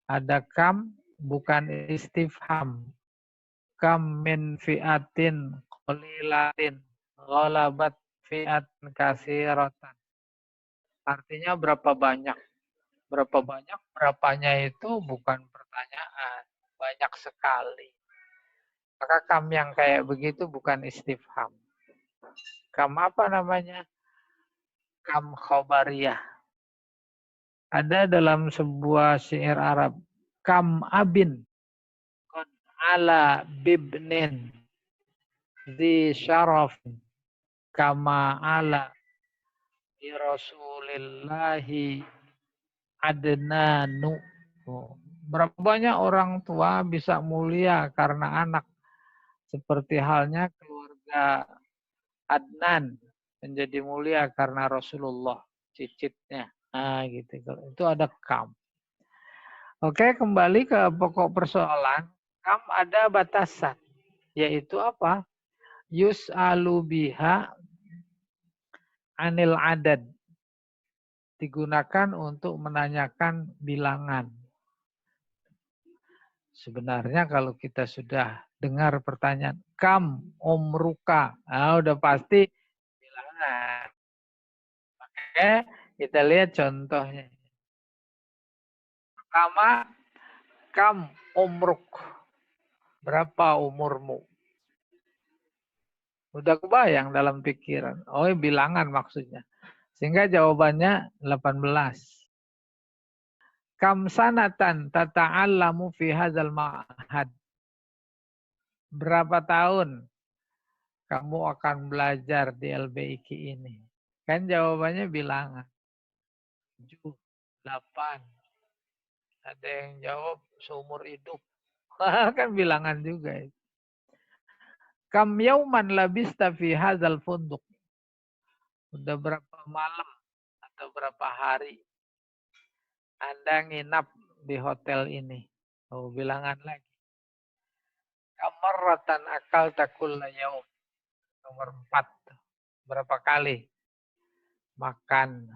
Ada kam bukan istifham. Kam min fi'atin qalilatin ghalabat fi'atin katsiratan. Artinya berapa banyak? Berapa banyak? Berapanya itu bukan pertanyaan. Banyak sekali. Maka kam yang kayak begitu bukan istifham. Kam apa namanya? Kam khobariyah. Ada dalam sebuah syair Arab. Kam abin qad ala bibnin zi syarafin kama ala bi rasulillahi adnanu. Berapa banyak orang tua bisa mulia karena anak. Seperti halnya keluarga Adnan menjadi mulia karena Rasulullah, cicitnya. Nah, gitu. Itu ada kam. Oke, kembali ke pokok persoalan. Kam ada batasan, yaitu apa? Yus'alu biha anil adad. Digunakan untuk menanyakan bilangan. Sebenarnya kalau kita sudah dengar pertanyaan, kam umruka, nah, udah pasti bilangan. Oke, kita lihat contohnya. Pertama, kam umruk. Berapa umurmu? Udah kebayang dalam pikiran. Oh, bilangan maksudnya. Sehingga jawabannya 18. Kam sanatan tata'allamu fi hadzal ma'had. Berapa tahun kamu akan belajar di LBIK ini? Kan jawabannya bilangan. 7, 8. Ada yang jawab seumur hidup. Kan bilangan juga. Kam yauman labista fi hadzal funduk. Udah berapa malam atau berapa hari Anda nginap di hotel ini? Oh, bilangan lagi. Kamaratan akal takulla yaum. Nomor 4. Berapa kali makan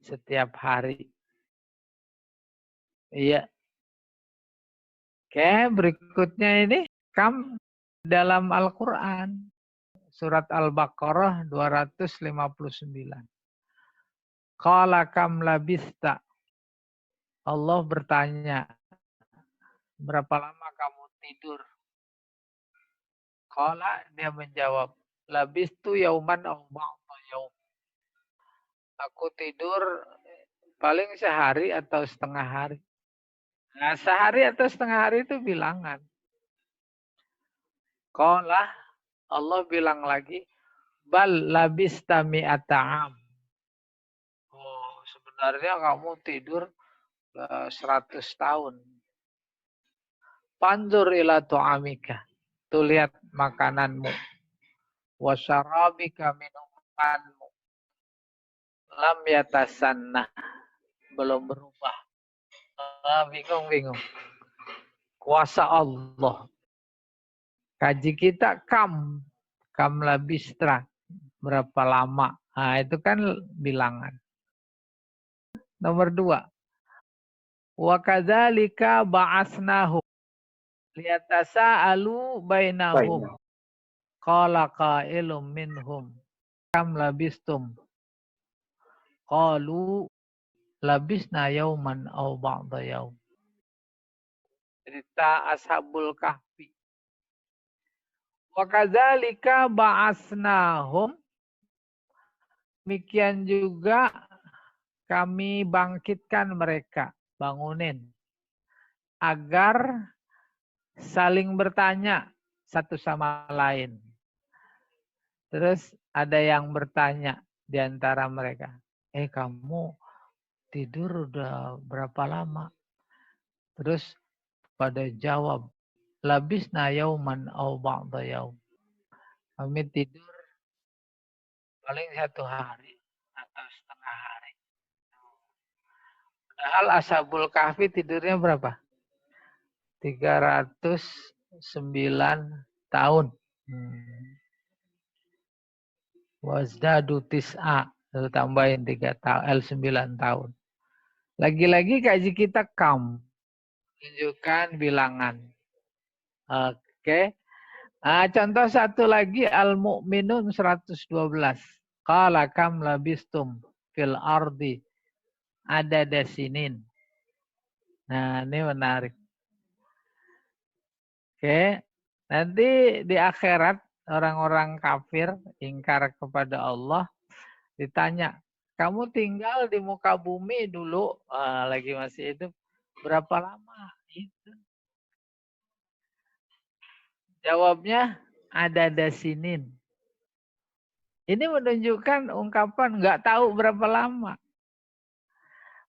setiap hari? Iya. Oke, berikutnya ini kam dalam Al-Quran. Surat Al-Baqarah 259. Qala kam labista. Allah bertanya, berapa lama kamu tidur? Qala, dia menjawab, labistu yauman aw ba'da yaum. Aku tidur paling sehari atau setengah hari. Nah, sehari atau setengah hari itu bilangan. Qala, Allah bilang lagi, bal labista mi'ata'am. Oh, sebenarnya kamu tidur 100 tahun. Pandur ila tu'amika. Tuh lihat makananmu. Wasyarabika minumanmu. Lam yatasannah. Belum berubah. Bingung. Kuasa Allah. Kaji kita kam. Kam labistra. Berapa lama. Nah, itu kan bilangan. Nomor 2. Wa kadzalika ba'asnahum liyatasaalu bainahum. Qala qailum minhum kam labistum. Qalu labisna yauman aw ba'da yaum. Cerita Ashabul Kahfi. Wa kadzalika ba'asnahum. Demikian juga kami bangkitkan mereka, bangunin, agar saling bertanya satu sama lain. Terus ada yang bertanya di antara mereka, kamu tidur udah berapa lama? Terus pada jawab, labisna yauman aw ba'da yaum. Kami tidur paling 1 hari atau setengah hari. Padahal Ashabul Kahfi tidurnya berapa? 309 tahun. Wazdadu tis'a. Tambahin 9 tahun. Lagi-lagi kaji kita kam. Tunjukkan bilangan. Oke. Contoh satu lagi Al-Mu'minun 112. Qala kam labistum fil ardi adada sinin. Nah, ini menarik. Oke. Nanti di akhirat orang-orang kafir ingkar kepada Allah ditanya, kamu tinggal di muka bumi dulu lagi masih hidup berapa lama? Itu. Jawabnya adada sinin. Ini menunjukkan ungkapan nggak tahu berapa lama.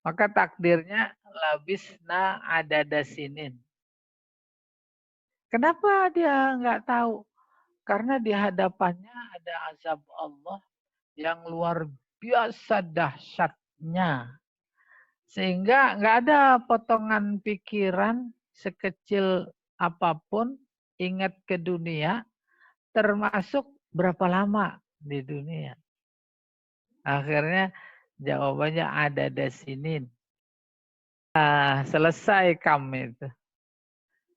Maka takdirnya labisna adada sinin. Kenapa dia nggak tahu? Karena di hadapannya ada azab Allah yang luar biasa dahsyatnya. Sehingga nggak ada potongan pikiran sekecil apapun ingat ke dunia, termasuk berapa lama di dunia. Akhirnya jawabannya adada sinin. Selesai kami itu.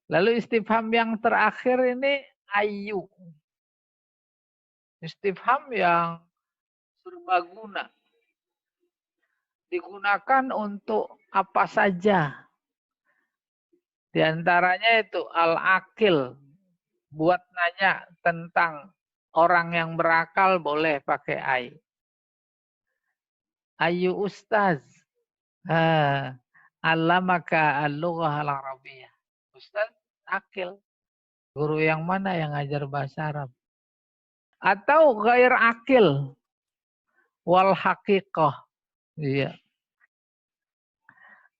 Lalu istifham yang terakhir ini ayu. Istifham yang serbaguna. Digunakan untuk apa saja. Di antaranya itu al-akil. Buat nanya tentang orang yang berakal boleh pakai ay. Ayu ustaz. Allamaka al-lughah al-arabiyah. Ustaz akil. Guru yang mana yang ngajar bahasa Arab? Atau ghair akil. Wal haqiqah. Iya.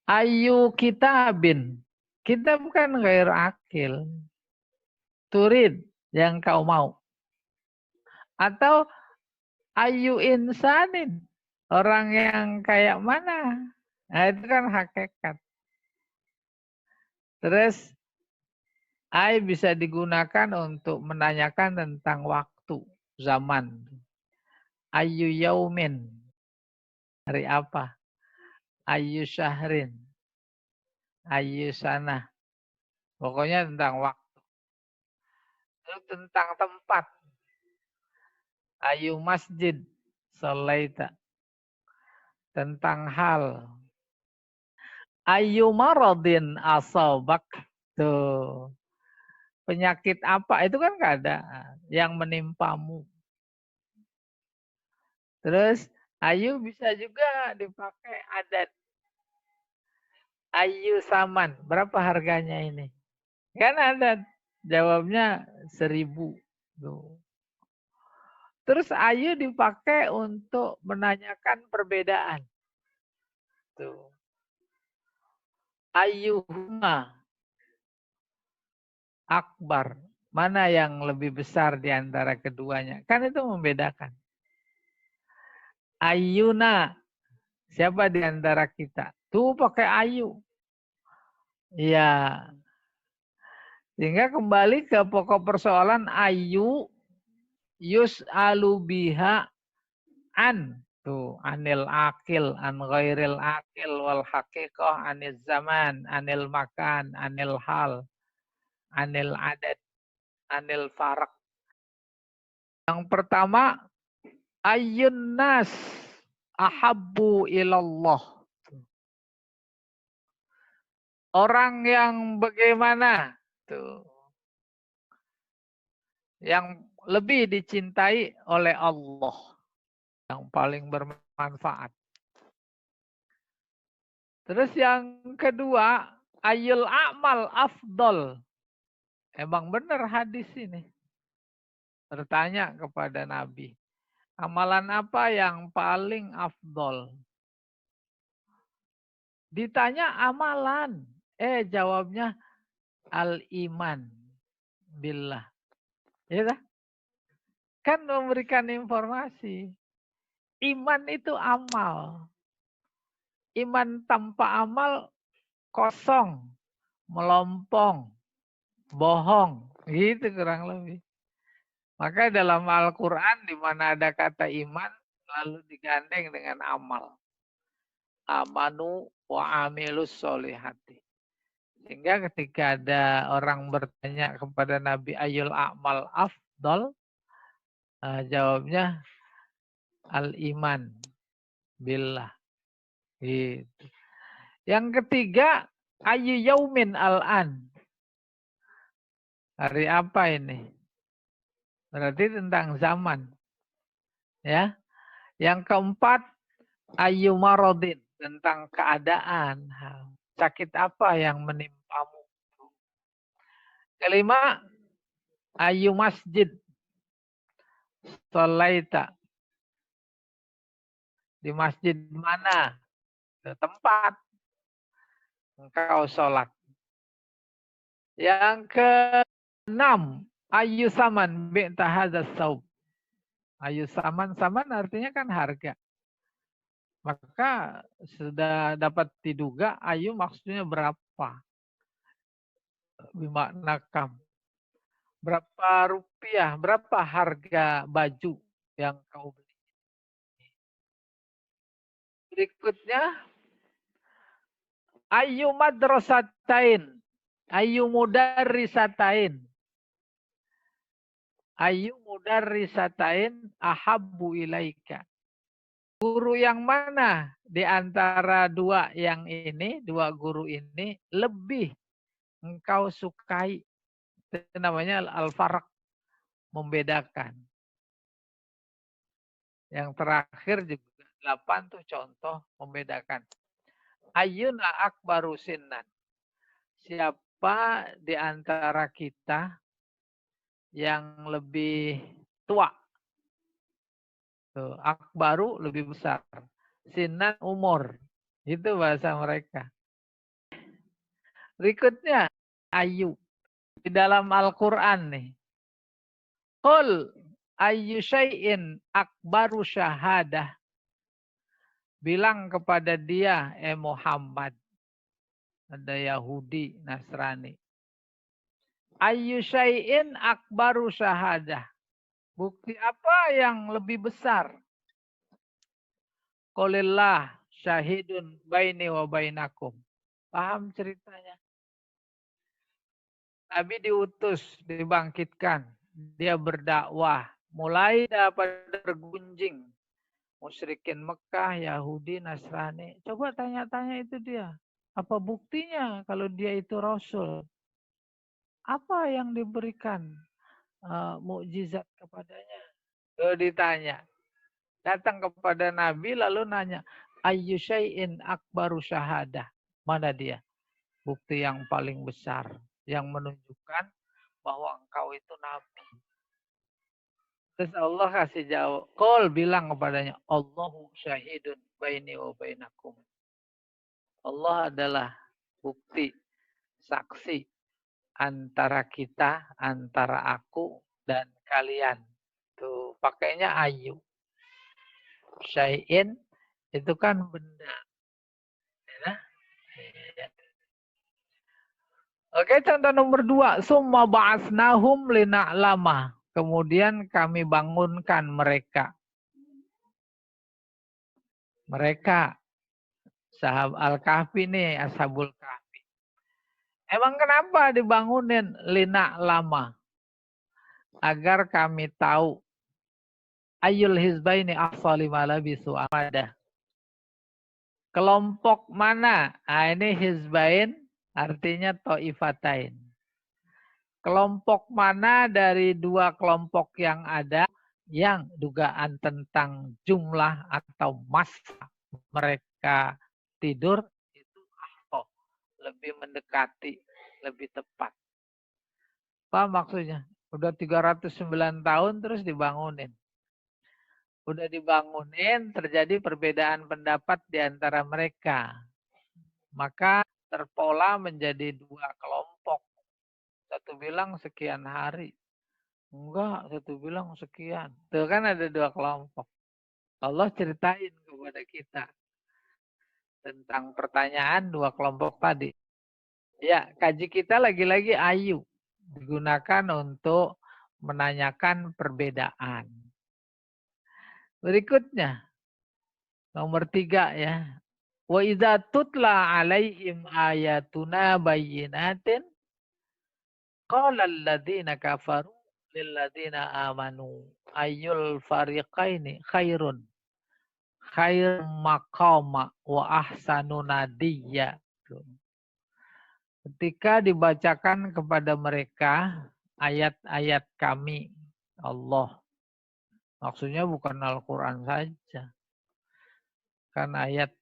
Ayu kitabin. Kitab kan ghair akil. Turid yang kau mau. Atau ayu insanin. Orang yang kayak mana? Nah itu kan hakikat. Terus ay bisa digunakan untuk menanyakan tentang waktu, zaman. Ayu yaumin. Hari apa? Ayu syahrin. Ayu sana. Pokoknya tentang waktu. Itu tentang tempat. Ayu masjid. Shalaita. Tentang hal. Ayu maradin asabak. Tuh. Penyakit apa? Itu kan nggak ada yang menimpamu. Terus ayu bisa juga dipakai adat. Ayu saman. Berapa harganya ini? Kan adat. Jawabnya 1.000. Tuh. Terus ayu dipakai untuk menanyakan perbedaan. Tuh. Ayyuhuma akbar. Mana yang lebih besar di antara keduanya? Kan itu membedakan. Ayyuna. Siapa di antara kita? Tuh pakai ayu. Iya. Sehingga kembali ke pokok persoalan ayu yus'alu biha an. Tuh, anil akil, an ghairil akil, wal haqiqah, anil zaman, anil makan, anil hal, anil adat, anil farak. Yang pertama, ayyun nas ahabbu ilallah. Orang yang bagaimana? Tuh. Yang lebih dicintai oleh Allah. Yang paling bermanfaat. Terus yang kedua, ayul a'mal afdol. Emang benar hadis ini. Bertanya kepada Nabi. Amalan apa yang paling afdol? Ditanya amalan. Jawabnya al-iman billah. Ya kan memberikan informasi. Iman itu amal. Iman tanpa amal kosong, melompong, bohong. Gitu kurang lebih. Maka dalam Al-Quran di mana ada kata iman lalu digandeng dengan amal. Amanu wa amilus solihati. Sehingga ketika ada orang bertanya kepada Nabi ayul a'mal afdol, jawabnya al-iman billah. Gitu. Yang ketiga, ayu yaumin al-an. Hari apa ini? Berarti tentang zaman. Ya. Yang keempat, ayu marodin. Tentang keadaan. Sakit apa yang menimpamu. Kelima, ayu masjid. Sholaita. Di masjid mana? Tempat engkau sholat. Yang keenam, ayu saman bi'ta hadzal saub. Ayu saman artinya kan harga. Maka sudah dapat diduga ayu maksudnya berapa. Bimakna kam. Berapa rupiah, berapa harga baju yang kau beli. Berikutnya, ayu madrasatain. Ayu mudarrisatain. Ayu mudarrisatain ahabbu ilaika. Guru yang mana di antara dua guru ini lebih engkau sukai? Itu namanya al-farq, membedakan. Yang terakhir juga 8 tuh contoh membedakan. Ayyuna akbaru sinnan. Siapa di antara kita yang lebih tua? Tuh, akbaru lebih besar. Sinnan umur. Itu bahasa mereka. Berikutnya, ayu. Di dalam Al-Quran nih. Qul ayyu syai'in akbaru syahadah. Bilang kepada dia, Muhammad. Ada Yahudi, Nasrani. Ayyu syai'in akbaru syahadah. Bukti apa yang lebih besar? Qulillah syahidun baini wa bainakum. Paham ceritanya? Nabi diutus, dibangkitkan. Dia berdakwah. Mulai dapat bergunjing. Musyrikin Mekah, Yahudi, Nasrani. Coba tanya-tanya itu dia. Apa buktinya kalau dia itu Rasul? Apa yang diberikan mukjizat kepadanya? Lalu ditanya. Datang kepada Nabi lalu nanya. Ayyu syai'in akbaru syahadah. Mana dia? Bukti yang paling besar. Yang menunjukkan bahwa engkau itu Nabi. Terus Allah kasih jawab. Qul bilang kepadanya. Allahu syahidun baini wa bainakum. Allah adalah bukti, saksi antara kita, antara aku dan kalian. Tuh, pakainya ayu. Syai'in itu kan benda. Ya. Oke, contoh nomor 2. Summa ba'asnahum lina'lama. Kemudian kami bangunkan mereka. Mereka. Sahab Al-Kahfi nih, Ashabul Kahfi. Emang kenapa dibangunin lina'lama? Agar kami tahu. Ayul hizbaini ahsali malabisu amadah. Kelompok mana? Nah, ini hizbain artinya to'ifatain. Kelompok mana dari dua kelompok yang ada yang dugaan tentang jumlah atau masa mereka tidur itu lebih mendekati, lebih tepat. Apa maksudnya? Udah 309 tahun terus dibangunin. Udah dibangunin, terjadi perbedaan pendapat di antara mereka. Maka terpola menjadi dua kelompok. Satu bilang sekian hari. Enggak, satu bilang sekian. Tuh kan ada dua kelompok. Allah ceritain kepada kita tentang pertanyaan dua kelompok tadi. Ya, kaji kita lagi-lagi ayu. Digunakan untuk menanyakan perbedaan. Berikutnya, nomor 3 ya. Wa idza tutla alaihim ayatuna bayyinatin qala alladziina kafaru lil ladziina amanu ayyul fariqaini khairun maqama wa ahsanu nadiyya. Ketika dibacakan kepada mereka ayat-ayat kami, Allah. Maksudnya bukan Al-Quran saja. Kan ayat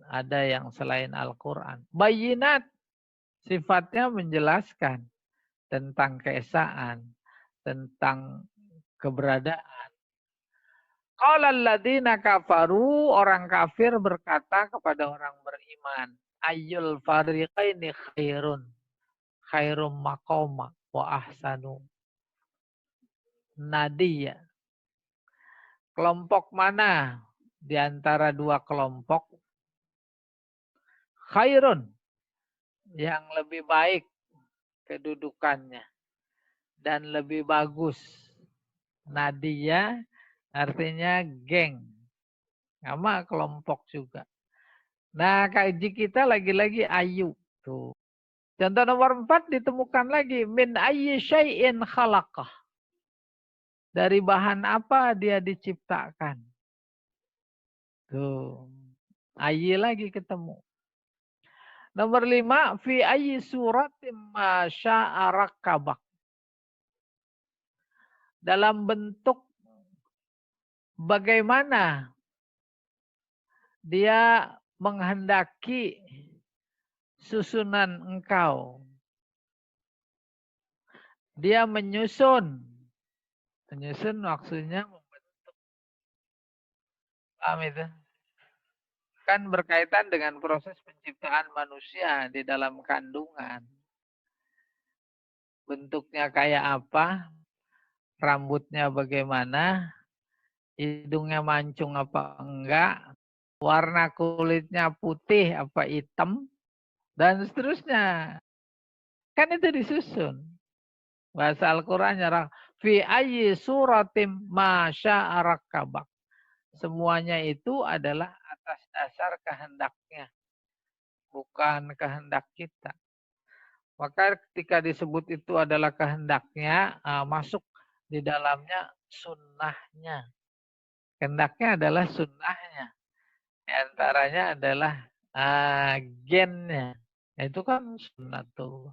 ada yang selain Al-Quran. Bayinat sifatnya menjelaskan tentang keesaan, tentang keberadaan. Qala alladziina kafaru, orang kafir berkata kepada orang beriman, ayyul fariqaini khairum maqama wa ahsanu nadiyya. Kelompok mana di antara dua kelompok khairun yang lebih baik kedudukannya dan lebih bagus. Nadia artinya geng, sama kelompok juga. Nah, kaji kita lagi-lagi ayu tuh. Contoh nomor 4 ditemukan lagi min ayyi syai'in khalaqah. Dari bahan apa dia diciptakan? Tuh. Ayyi lagi ketemu. Nomor 5 fi ayyi suratim ma syaa rakkabak. Dalam bentuk bagaimana dia menghendaki susunan engkau. Dia menyusun. Menyusun maksudnya membentuk. Paham itu? Kan berkaitan dengan proses penciptaan manusia di dalam kandungan. Bentuknya kayak apa? Rambutnya bagaimana? Hidungnya mancung apa enggak? Warna kulitnya putih apa hitam? Dan seterusnya. Kan itu disusun. Bahasa Al-Quran nyarang. Fi ayyi suratim ma syaa rakkabak. Semuanya itu adalah atas dasar kehendaknya. Bukan kehendak kita. Maka ketika disebut itu adalah kehendaknya, masuk di dalamnya sunnahnya. Kehendaknya adalah sunnahnya. Di antaranya adalah gennya. Itu kan sunnatullah.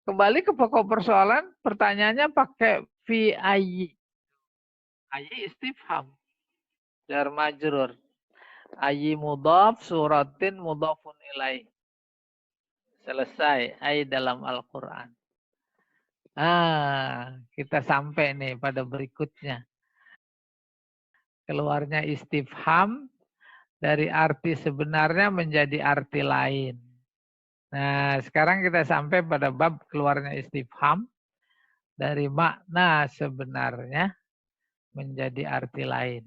Kembali ke pokok persoalan, pertanyaannya pakai fi ayyi. Ayyi istifham. Jar majrur. Ayyi mudhaf suratin mudhafun ilaih. Selesai. Ayy dalam Al-Quran. Kita sampai nih pada berikutnya. Keluarnya istifham dari arti sebenarnya menjadi arti lain. Nah, sekarang kita sampai pada bab keluarnya istifham dari makna sebenarnya menjadi arti lain.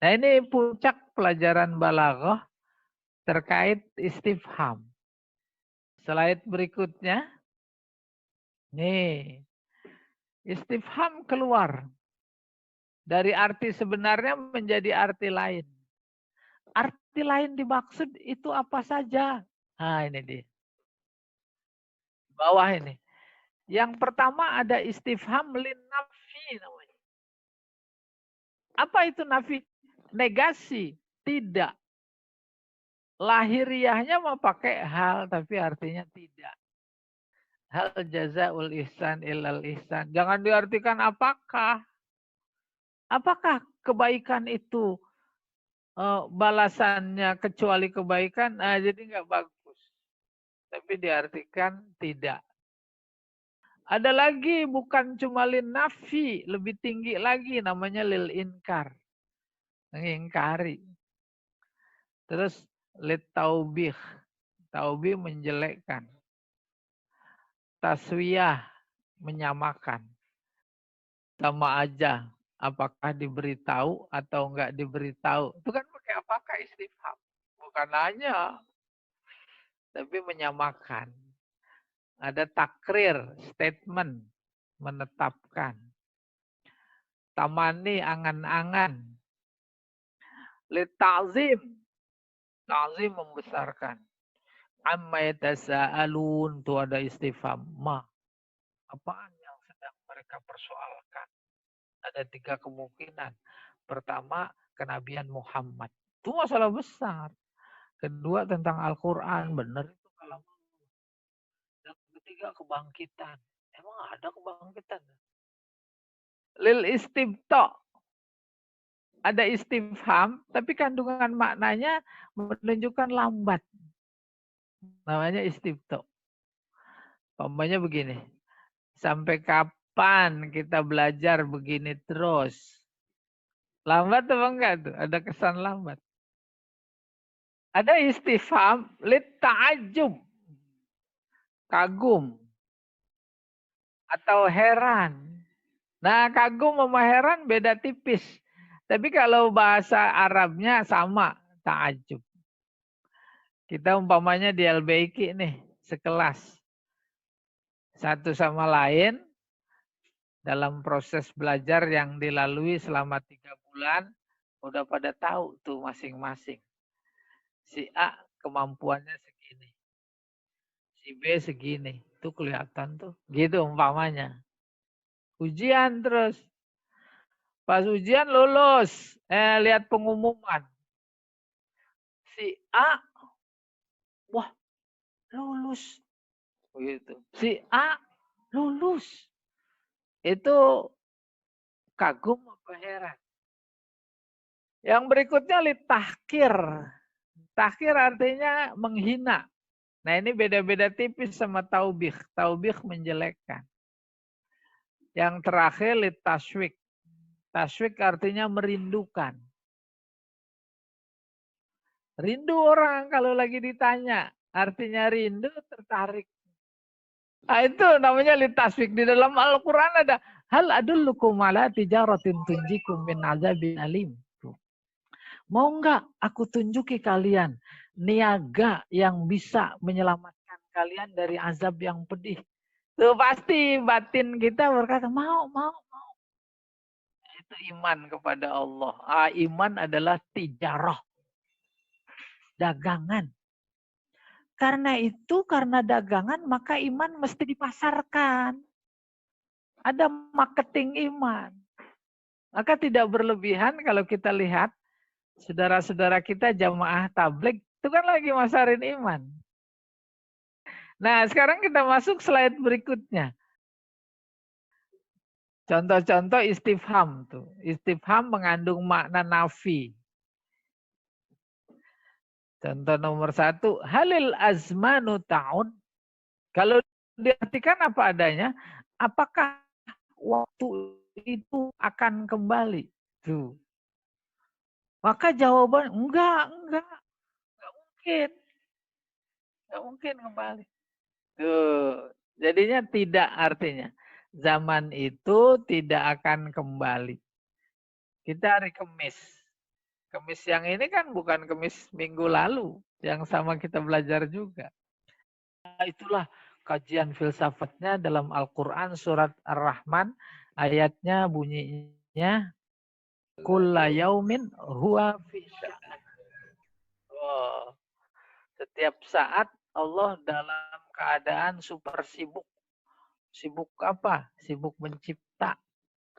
Nah, ini puncak pelajaran balaghah terkait istifham. Slide berikutnya. Nih, istifham keluar dari arti sebenarnya menjadi arti lain. Arti lain dimaksud itu apa saja? Nah, ini dia. Bawah ini. Yang pertama ada istifham lin nafi namanya. Apa itu nafi? Negasi. Tidak. Lahiriahnya mau pakai hal tapi artinya tidak. Hal jazaul ihsan illal ihsan. Jangan diartikan apakah. Apakah kebaikan itu balasannya kecuali kebaikan? Nah, jadi nggak bagus. Tapi diartikan tidak. Ada lagi bukan cuma lin nafi, lebih tinggi lagi namanya lil inkar. Mengingkari. Terus lit taubih. Taubih menjelekkan. Taswiyah menyamakan. Sama aja apakah diberitahu atau enggak diberitahu. Itu kan pakai apakah istifham. Bukan hanya tapi menyamakan. Ada takrir, statement, menetapkan. Tamani, angan-angan. Litazim, Ta'zim membesarkan. Amma yatasaalun, tuh ada istifham. Ma, apaan yang sedang mereka persoalkan? Ada 3 kemungkinan. Pertama, kenabian Muhammad. Itu masalah besar. Kedua, tentang Al-Quran. Benar itu kalau. Yang ketiga, kebangkitan. Emang ada kebangkitan? Lil istibta. Ada istifham, tapi kandungan maknanya menunjukkan lambat. Namanya istibta. Umpamanya begini. Sampai kapan kita belajar begini terus? Lambat apa enggak tuh? Ada kesan lambat. Ada istifham lit ta'ajub. Kagum. Atau heran. Nah, kagum sama heran beda tipis. Tapi kalau bahasa Arabnya sama, ta'ajub. Kita umpamanya di LBIK nih, sekelas. Satu sama lain dalam proses belajar yang dilalui selama 3 bulan, udah pada tahu tuh masing-masing. Si A kemampuannya segini. Si B segini. Itu kelihatan tuh. Gitu umpamanya. Ujian terus. Pas ujian lulus. Lihat pengumuman. Si A, wah lulus. Begitu. Si A lulus. Itu kagum apa heran? Yang berikutnya litahkir. Tahkir artinya menghina. Nah ini beda-beda tipis sama taubih. Taubih menjelekkan. Yang terakhir litaswik. Taswik artinya merindukan. Rindu orang kalau lagi ditanya. Artinya rindu, tertarik. Nah itu namanya litaswik. Di dalam Al-Quran ada. Hal adullukum ala tijaratin tunjikum min azabin alim. Mau enggak aku tunjuki kalian niaga yang bisa menyelamatkan kalian dari azab yang pedih. Tuh pasti batin kita berkata, mau. Itu iman kepada Allah. Iman adalah tijarah. Dagangan. Karena dagangan, maka iman mesti dipasarkan. Ada marketing iman. Maka tidak berlebihan kalau kita lihat saudara-saudara kita jamaah tabligh itu kan lagi masarin iman. Nah, sekarang kita masuk slide berikutnya. Contoh-contoh istifham tuh. Istifham mengandung makna nafi. Contoh nomor 1, halil azmanu ta'ud. Kalau diartikan apa adanya, apakah waktu itu akan kembali? Tuh. Maka jawaban enggak mungkin. Enggak mungkin kembali. Tuh. Jadinya tidak artinya. Zaman itu tidak akan kembali. Kita hari Kamis. Kamis yang ini kan bukan Kamis minggu lalu. Yang sama kita belajar juga. Nah, itulah kajian filsafatnya dalam Al-Quran surat Ar-Rahman. Ayatnya bunyinya. Kulla yaumin huwa fi sya'an. Oh, setiap saat Allah dalam keadaan super sibuk. Sibuk apa? Sibuk mencipta.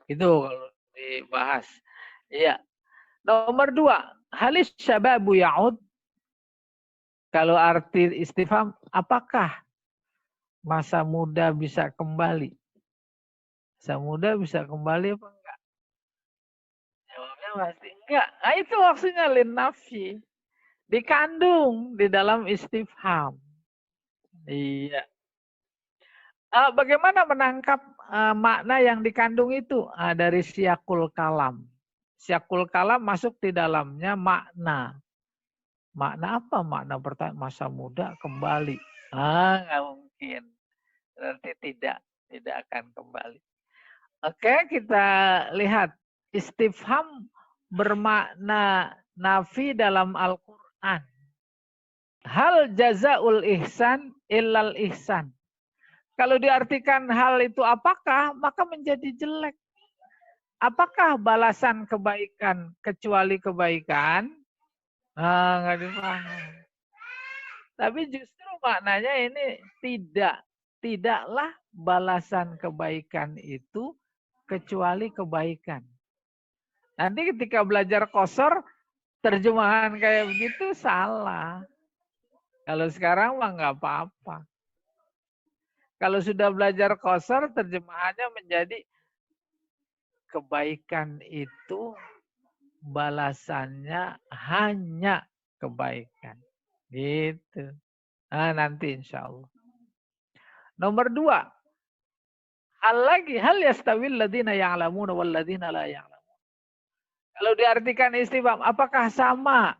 Itu kalau dibahas. Iya. Nomor 2, halis syababu ya'ud. Kalau arti istifham, apakah masa muda bisa kembali? Masa muda bisa kembali apa enggak? Jawabnya pasti enggak. Nah, itu maksudnya lin nafi. Dikandung di dalam istifham. Iya. Bagaimana menangkap makna yang dikandung itu? Dari siyakul kalam. Siyakul kalam masuk di dalamnya makna. Makna apa? Makna pertanyaan masa muda kembali. Nggak mungkin. Berarti tidak akan kembali. Oke, kita lihat. Istifham bermakna nafi dalam Al-Quran. Hal jazaul ihsan illal ihsan. Kalau diartikan hal itu apakah, maka menjadi jelek. Apakah balasan kebaikan kecuali kebaikan? Nggak dipaham. Tapi justru maknanya ini tidaklah balasan kebaikan itu kecuali kebaikan. Nanti ketika belajar qasar, terjemahan kayak begitu salah. Kalau sekarang mah nggak apa-apa. Kalau sudah belajar qasar, terjemahannya menjadi kebaikan itu balasannya hanya kebaikan. Gitu. Nah, nanti insya Allah. Nomor 2. Hal yastawil ladina ya'lamuna wal ladina la ya'lamun. Kalau diartikan istifham, apakah sama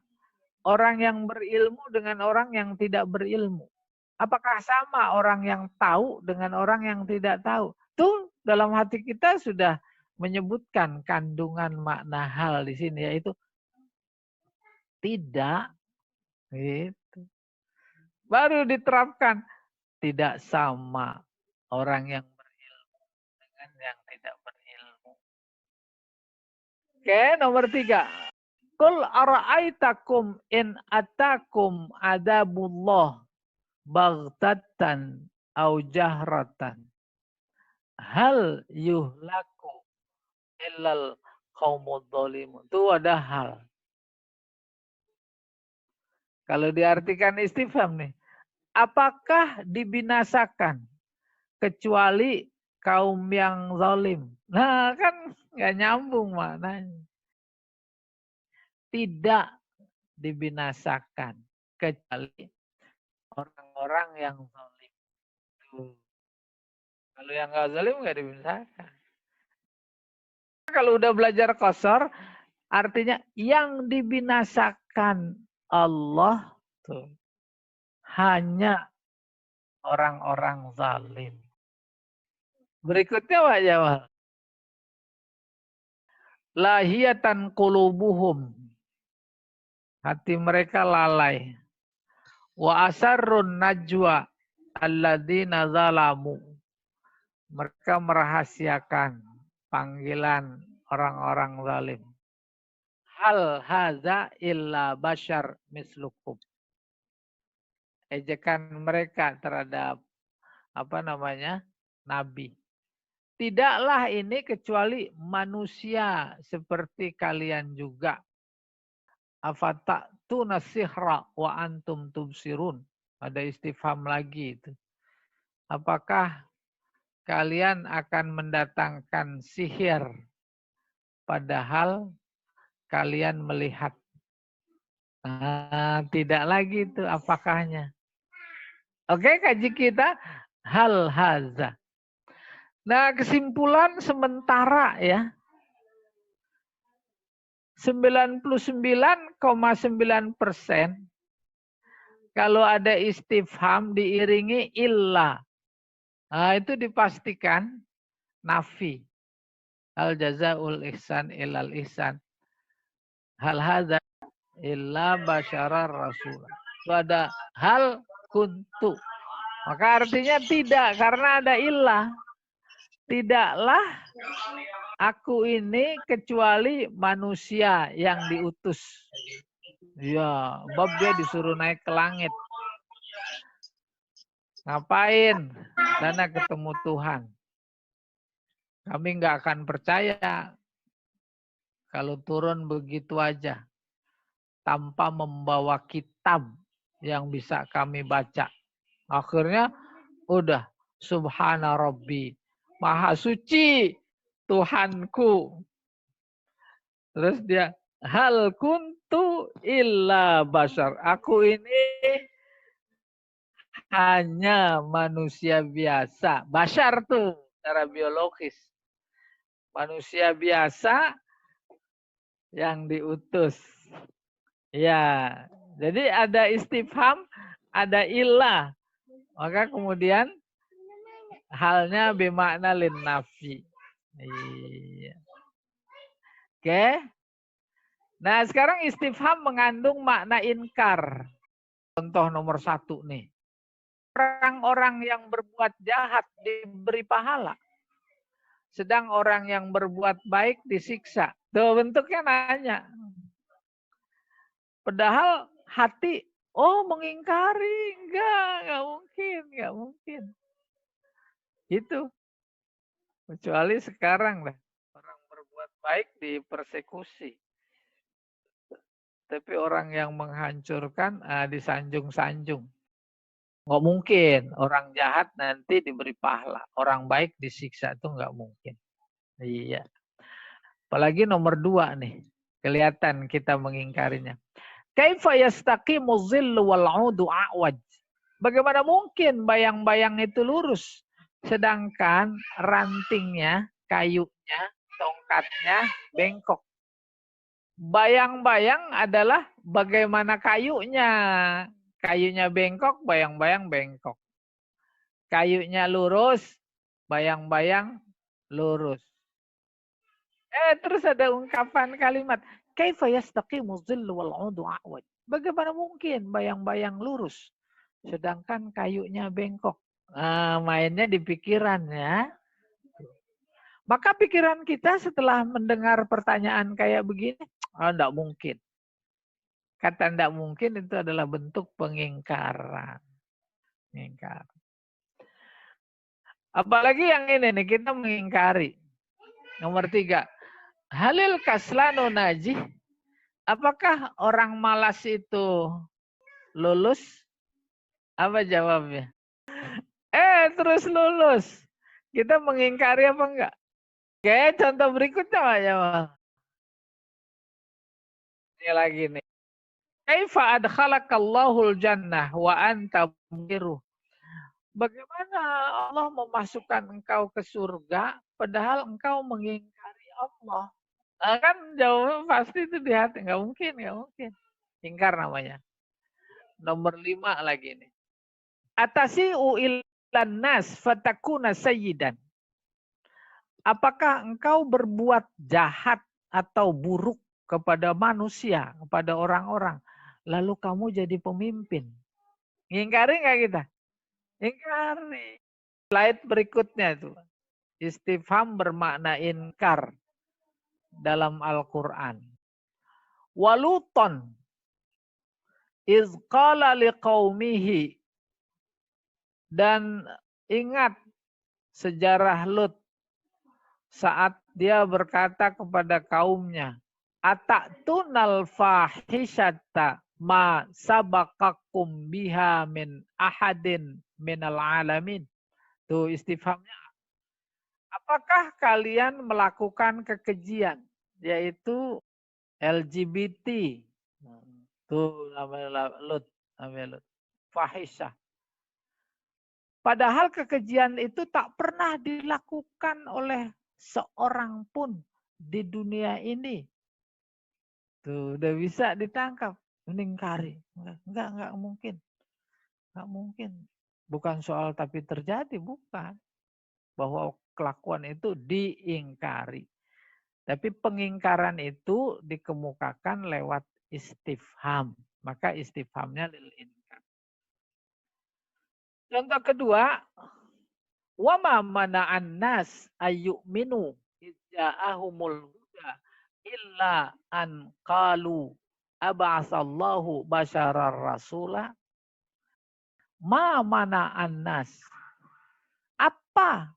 orang yang berilmu dengan orang yang tidak berilmu? Apakah sama orang yang tahu dengan orang yang tidak tahu? Tuh dalam hati kita sudah menyebutkan kandungan makna hal di sini, yaitu tidak. Gitu. Baru diterapkan tidak sama orang yang berilmu dengan yang tidak berilmu. Oke, nomor 3. Qul ara'aitakum in atakum adabullah baghtatan au jahratan hal yuhlaku illal qaumudz zalimun. Itu ada hal. Kalau diartikan istifham nih, apakah dibinasakan kecuali kaum yang zalim? Nah, kan nggak nyambung maknanya. Tidak dibinasakan kecuali orang-orang yang zalim. Kalau yang nggak zalim nggak dibinasakan. Kalau udah belajar qasar, artinya yang dibinasakan Allah tuh hanya orang-orang zalim. Berikutnya Pak Jamal. Lahiyatan qulubuhum. Hati mereka lalai. Wa asarrun najwa alladzina zalamu. Mereka merahasiakan panggilan orang-orang zalim. Hal haza illa bashar mislukum. Ejekan mereka terhadap nabi. Tidaklah ini kecuali manusia seperti kalian juga. Afata'tuna sihra wa antum tubsirun. Ada istifham lagi itu. Apakah kalian akan mendatangkan sihir padahal kalian melihat? Tidak lagi itu apakahnya. Oke, kaji kita hal haza. Nah, kesimpulan sementara ya. 99,9% kalau ada istifham diiringi illa. Nah, itu dipastikan nafi. Al jazaul ihsan ilal ihsan. Hal hadza illa basyarar rasul. Itu ada hal kuntu. Maka artinya tidak karena ada illah. Tidaklah aku ini kecuali manusia yang diutus. Ya, bab dia disuruh naik ke langit. Ngapain? Sana ketemu Tuhan. Kami nggak akan percaya kalau turun begitu aja. Tanpa membawa kitab yang bisa kami baca. Akhirnya udah subhana rabbi. Maha suci Tuhanku. Terus dia hal kuntu illa bashar. Aku ini hanya manusia biasa. Bashar tuh secara biologis. Manusia biasa yang diutus. Ya, jadi ada istifham, ada illah. Maka kemudian halnya bermakna lin nafi. Iya. Oke. Nah, sekarang istifham mengandung makna inkar. Contoh nomor 1 nih. Orang-orang yang berbuat jahat diberi pahala. Sedang orang yang berbuat baik disiksa. Tuh bentuknya nanya. Padahal hati, oh mengingkari. Enggak mungkin, enggak mungkin. Itu. Kecuali sekarang lah. Orang berbuat baik dipersekusi. Tapi orang yang menghancurkan disanjung-sanjung. Nggak mungkin orang jahat nanti diberi pahala. Orang baik disiksa itu nggak mungkin. Iya. Apalagi nomor 2 nih. Kelihatan kita mengingkarinya. Kaifa yastaqimu dhillu wal 'udu a'waj. Bagaimana mungkin bayang-bayang itu lurus. Sedangkan rantingnya, kayunya, tongkatnya bengkok. Bayang-bayang adalah bagaimana kayunya. Kayunya bengkok, bayang-bayang bengkok. Kayunya lurus, bayang-bayang lurus. Terus ada ungkapan kalimat, kaifa yastaqimu dhillu wal 'udu a'waj. Bagaimana mungkin bayang-bayang lurus sedangkan kayunya bengkok. Mainnya di pikiran ya. Maka pikiran kita setelah mendengar pertanyaan kayak begini, enggak mungkin. Kata enggak mungkin itu adalah bentuk pengingkaran. Ingkar. Apalagi yang ini nih, kita mengingkari. Nomor 3. Halil kaslanu najih. Apakah orang malas itu lulus? Apa jawabnya? Terus lulus. Kita mengingkari apa enggak? Oke, contoh berikutnya Pak Jamal. Ini lagi nih. Kaifa adkhalakallahul jannah wa anta mudiruh. Bagaimana Allah memasukkan engkau ke surga padahal engkau mengingkari Allah? Kan jawaban pasti itu di hati. Enggak mungkin, enggak mungkin. Ingkar namanya. Nomor 5 lagi nih. Atasi'u ilan nas fatakuna sayyidan. Apakah engkau berbuat jahat atau buruk kepada manusia, kepada orang-orang, lalu kamu jadi pemimpin? Ngingkari nggak kita? Ingkari. Slide berikutnya itu. Istifham bermakna inkar dalam Al-Quran. Waluton iz qala liqaumihi. Dan ingat sejarah Lut saat dia berkata kepada kaumnya, Ata'tunal fahisyata ma sabaqakum biha min ahadin minal alamin. Tuh istifhamnya. Apakah kalian melakukan kekejian, yaitu LGBT? Tuh namanya Lut. Fahisyah. Padahal kekejian itu tak pernah dilakukan oleh seorang pun di dunia ini. Tuh, udah bisa ditangkap. Mengingkari. Enggak mungkin. Enggak mungkin. Bukan soal tapi terjadi, bukan. Bahwa kelakuan itu diingkari. Tapi pengingkaran itu dikemukakan lewat istifham. Maka istifhamnya lil inkar. Contoh kedua, wa ma mana'an nas ayyuminu idza'ahumul huda illa an qalu ab'asallahu basyarar rasula. Ma mana'an nas. Apa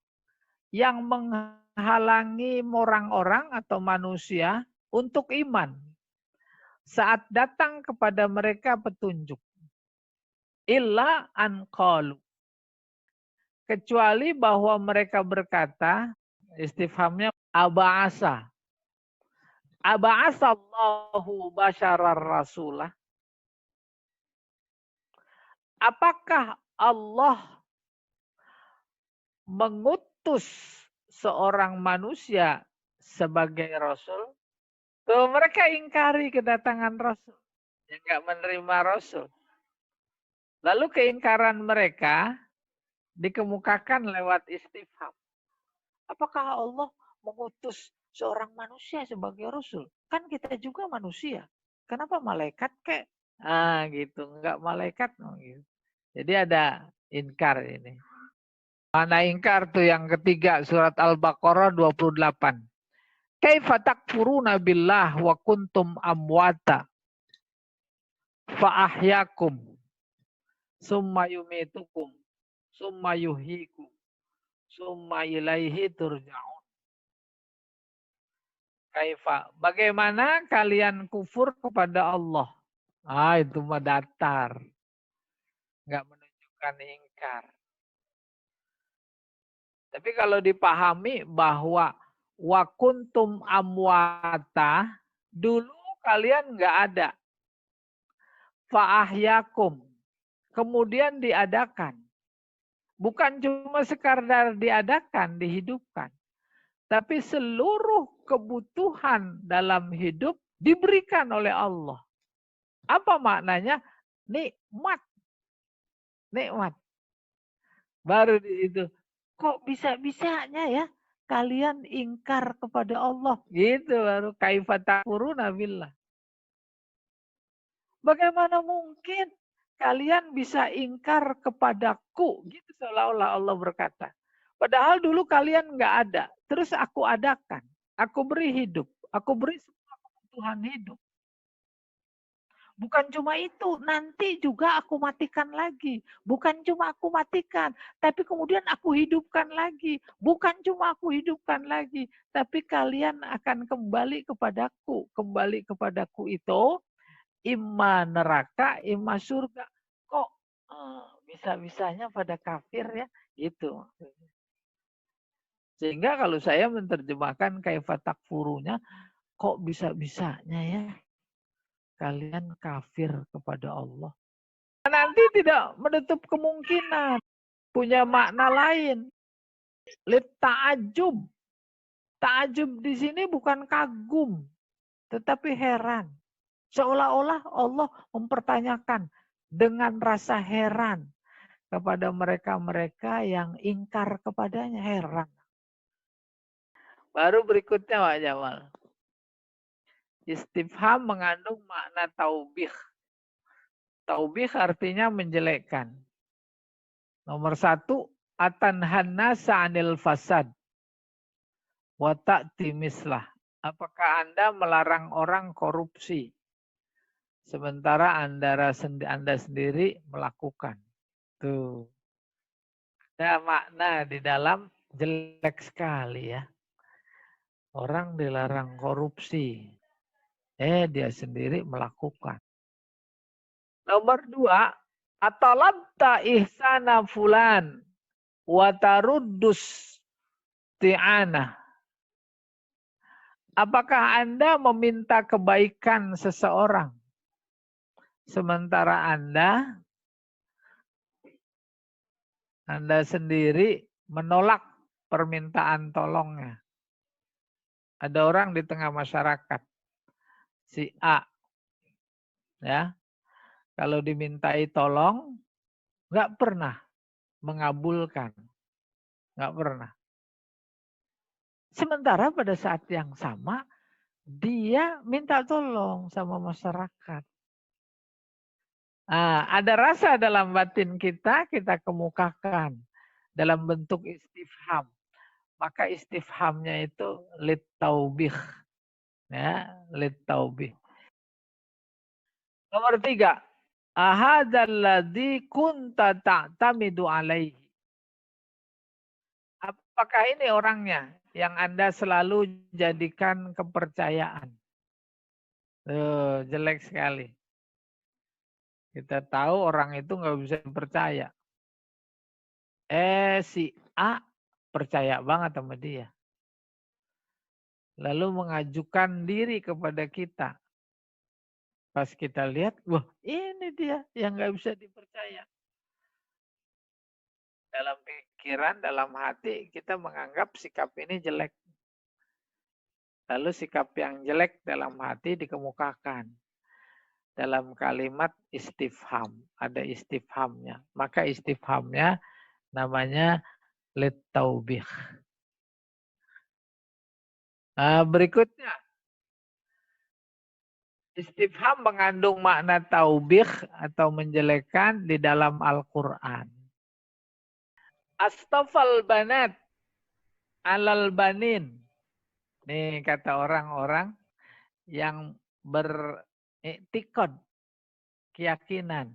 yang menghalangi orang-orang atau manusia untuk iman saat datang kepada mereka petunjuk? Illa an qalu. Kecuali bahwa mereka berkata, istifhamnya aba'asa. Aba'asallahu basyarar rasulah. Apakah Allah mengutus seorang manusia sebagai rasul? Tuh mereka ingkari kedatangan rasul. Yang enggak menerima rasul. Lalu keingkaran mereka dikemukakan lewat istifham. Apakah Allah mengutus seorang manusia sebagai rasul? Kan kita juga manusia. Kenapa malaikat kek? Gitu. Enggak malaikat. Gitu. Jadi ada inkar ini. Mana ingkar tuh yang ketiga surat Al-Baqarah 28. Kaifa takfuruna billah wa kuntum amwata. Fa'ahyakum. Summa yumitukum. Summa yuhyikum. Summa ilaihi turja'un. Kaifa. Bagaimana kalian kufur kepada Allah? Itu mah datar. Nggak menunjukkan ingkar. Tapi kalau dipahami bahwa wa kuntum amwata, dulu kalian nggak ada. Fa'ahyakum. Kemudian diadakan. Bukan cuma sekadar diadakan, dihidupkan. Tapi seluruh kebutuhan dalam hidup diberikan oleh Allah. Apa maknanya? Nikmat. Nikmat. Baru di situ. Kok bisa-bisanya ya kalian ingkar kepada Allah? Gitu baru kaifa takfuruna billah. Bagaimana mungkin kalian bisa ingkar kepadaku? Gitu seolah-olah Allah berkata. Padahal dulu kalian nggak ada. Terus aku adakan. Aku beri hidup. Aku beri semua kebutuhan hidup. Bukan cuma itu, nanti juga aku matikan lagi. Bukan cuma aku matikan, tapi kemudian aku hidupkan lagi. Bukan cuma aku hidupkan lagi, tapi kalian akan kembali kepadaku. Kembali kepadaku itu, imma neraka, imma surga. Kok bisa-bisanya pada kafir ya? Gitu. Sehingga kalau saya menerjemahkan kaifa takfurunya, kok bisa-bisanya ya? Kalian kafir kepada Allah. Nanti tidak menutup kemungkinan punya makna lain. Ta'ajub. Ta'ajub di sini bukan kagum, tetapi heran. Seolah-olah Allah mempertanyakan dengan rasa heran kepada mereka-mereka yang ingkar kepadanya. Heran. Baru berikutnya Pak Jamal. Istifham mengandung makna taubih. Taubih artinya menjelekkan. Nomor 1, atanhannasa anil fasad. Wa ta'ti mislah. Apakah Anda melarang orang korupsi? Sementara Anda sendiri melakukan. Tuh. Ada makna di dalam jelek sekali ya. Orang dilarang korupsi. Dia sendiri melakukan. Nomor 2, atalabta ihsana fulan wa taruddus ti'anah. Apakah Anda meminta kebaikan seseorang sementara Anda sendiri menolak permintaan tolongnya? Ada orang di tengah masyarakat, si A, ya, kalau dimintai tolong, nggak pernah mengabulkan. Nggak pernah. Sementara pada saat yang sama, dia minta tolong sama masyarakat. Ada rasa dalam batin kita kemukakan dalam bentuk istifham. Maka istifhamnya itu littaubih. Ya, littaubih. Nomor 3. Ahadzalladzi kunta ta'tamidu alaihi. Apakah ini orangnya yang Anda selalu jadikan kepercayaan? Jelek sekali. Kita tahu orang itu nggak bisa dipercaya. Si A percaya banget sama dia. Lalu mengajukan diri kepada kita. Pas kita lihat, wah ini dia yang nggak bisa dipercaya. Dalam pikiran, dalam hati, kita menganggap sikap ini jelek. Lalu sikap yang jelek dalam hati dikemukakan. Dalam kalimat istifham. Ada istifhamnya. Maka istifhamnya namanya littaubih. Berikutnya. Istifham mengandung makna taubih atau menjelekkan di dalam Al-Quran. Astafal banat alal banin. Nih kata orang-orang yang beriktikad. keyakinan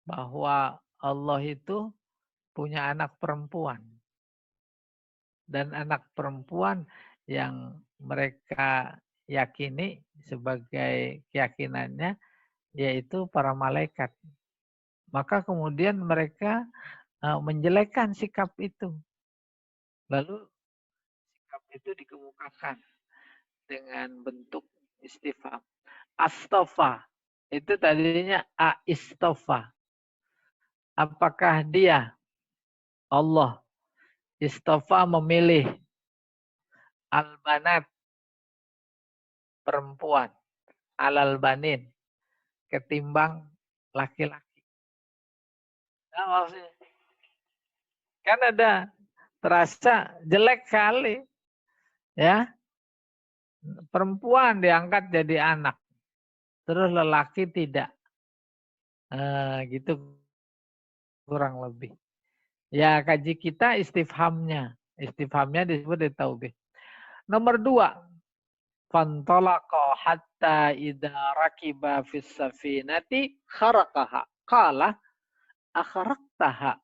bahwa Allah itu punya anak perempuan. Dan anak perempuan yang mereka yakini sebagai keyakinannya yaitu para malaikat. Maka kemudian mereka menjelekkan sikap itu. Lalu sikap itu dikemukakan dengan bentuk istifham. Astafa. Itu tadinya aistafa. Apakah dia, Allah, istafa memilih al-banat, perempuan, alal banin, ketimbang laki-laki. Nah, maksudnya, kan ada terasa jelek kali. Ya, perempuan diangkat jadi anak. Terus lelaki tidak. Gitu kurang lebih. Ya, kaji kita istifhamnya. Istifhamnya disebut di taubih. Nomor 2. Fantalaqa hatta idza rakiba fis safinati kharaqaha. Qala akhraqtaha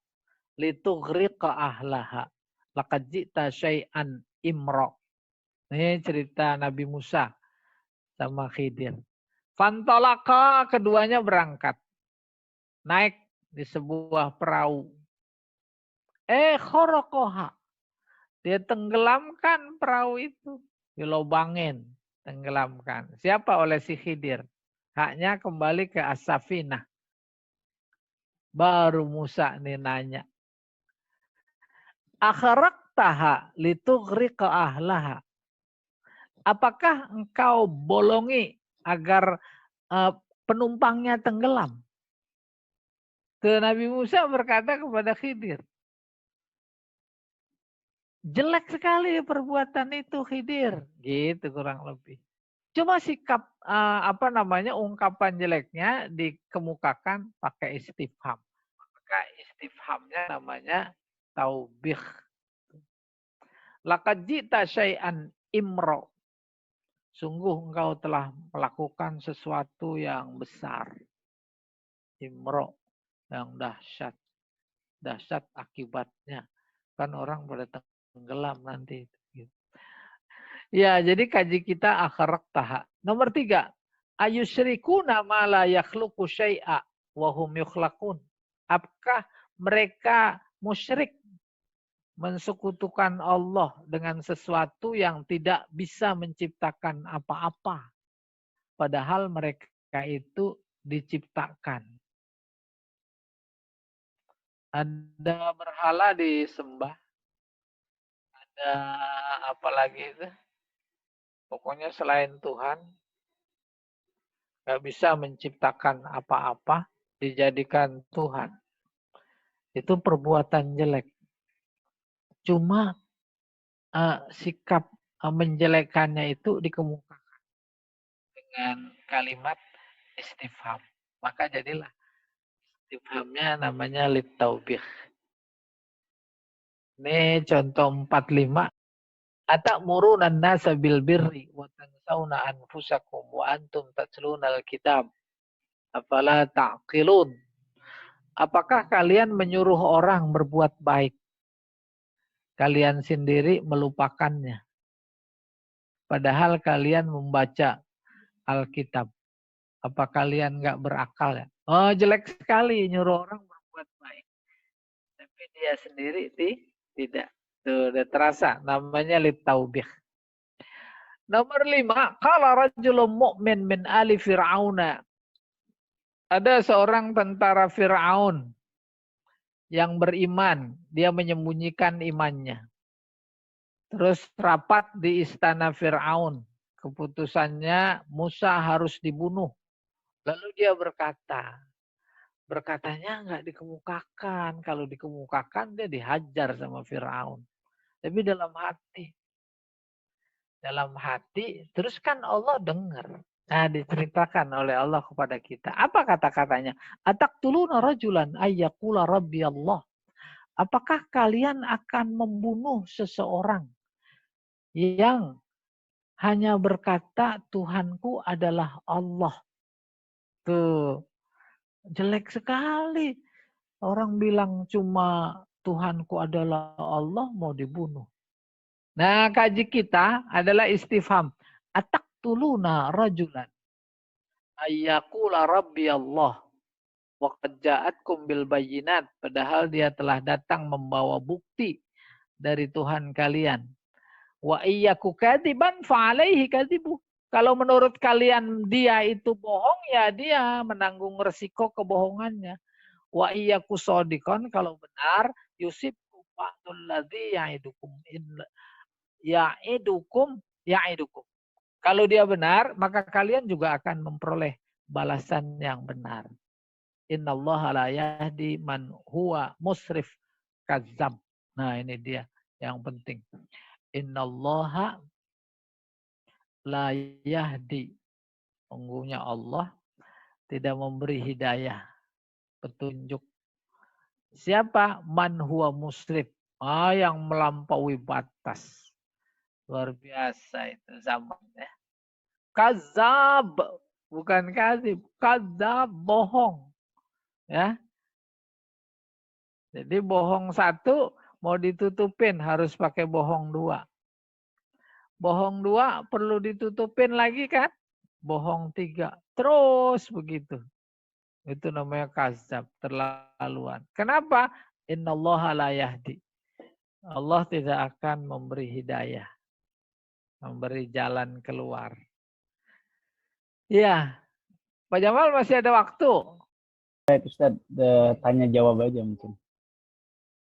litughriqa ahlaha. Laqad ji'ta syai'an imra. Ini cerita Nabi Musa sama Khidir. Fantalaqa, keduanya berangkat. Naik di sebuah perahu. Kharaqaha. Dia tenggelamkan perahu itu. Dilobangin. Tenggelamkan. Siapa? Oleh si Khidir. Haknya kembali ke as-safinah. Baru Musa nih nanya. Akhraqtaha litughriqa ahlaha. Apakah engkau bolongi agar penumpangnya tenggelam? Tuh, Nabi Musa berkata kepada Khidir. Jelek sekali perbuatan itu Khidir. Gitu kurang lebih. Cuma sikap ungkapan jeleknya dikemukakan pakai istifham. Maka istifhamnya namanya taubih. Laqad ji'ta syai'an imro. Sungguh engkau telah melakukan sesuatu yang besar. Imro, yang dahsyat. Dahsyat akibatnya. Kan orang pada tenggelam nanti. Ya, jadi kaji kita akhraqtaha. Nomor 3. Ayusyrikuna ma la yakhluqu syai'a wa hum yukhlaqun. Apakah mereka musyrik mensekutukan Allah dengan sesuatu yang tidak bisa menciptakan apa-apa. Padahal mereka itu diciptakan. Ada berhala disembah. Ada apa lagi itu? Pokoknya selain Tuhan. Gak bisa menciptakan apa-apa. Dijadikan Tuhan. Itu perbuatan jelek. Cuma sikap menjelekannya itu dikemukakan dengan kalimat istifham. Maka jadilah istifhamnya namanya litaubih. Ini contoh 45. Atamuruna an-nasa bil birri wa tansawna anfusakum wa antum tatluna al-kitab. Afala ta'qilun. Apakah kalian menyuruh orang berbuat baik? Kalian sendiri melupakannya. Padahal kalian membaca Alkitab. Apa kalian nggak berakal ya? Oh, jelek sekali nyuruh orang berbuat baik. Tapi dia sendiri tidak. Tuh, udah terasa. Namanya litaubih. Nomor 5. Qala rajulun mu'min min ali fir'auna. Ada seorang tentara Fir'aun yang beriman. Dia menyembunyikan imannya. Terus rapat di istana Fir'aun. Keputusannya Musa harus dibunuh. Lalu dia berkatanya nggak dikemukakan. Kalau dikemukakan dia dihajar sama Fir'aun. Tapi dalam hati, terus kan Allah dengar. Nah, diceritakan oleh Allah kepada kita. Apa kata-katanya? Ataqtuluna rajulan ayyaqula rabbi Allah. Apakah kalian akan membunuh seseorang yang hanya berkata Tuhanku adalah Allah. Tuh, jelek sekali. Orang bilang cuma Tuhanku adalah Allah mau dibunuh. Nah, kaji kita adalah istifham. Ataqtuluna rajulan ayyaqula rabbi Allah wa qad ja'atkum bil bayyinat. Padahal dia telah datang membawa bukti dari Tuhan kalian. Wa iyyaku kadziban fa alaihi kadzibu. Kalau menurut kalian dia itu bohong, ya dia menanggung resiko kebohongannya. Wa iyyaku shadiqan, kalau benar, yusibku ba'dul ladzi ya'idukum. Kalau dia benar, maka kalian juga akan memperoleh balasan yang benar. Innallaha la yahdi man huwa musrif kadzab. Nah, ini dia yang penting. Innallaha la yahdi. Sungguhnya Allah tidak memberi hidayah, petunjuk. Siapa? Man huwa musrif. Yang melampaui batas. Luar biasa itu zamannya. Kazab. Bukan kazib. Kazab, bohong. Ya. Jadi bohong satu mau ditutupin harus pakai bohong dua. Bohong dua perlu ditutupin lagi kan? Bohong tiga. Terus begitu. Itu namanya kazab, terlaluan. Kenapa? Innallaha la yahdi. Allah tidak akan memberi hidayah. Memberi jalan keluar. Ya, Pak Jamal masih ada waktu. Baik Ustaz, tanya jawab aja mungkin.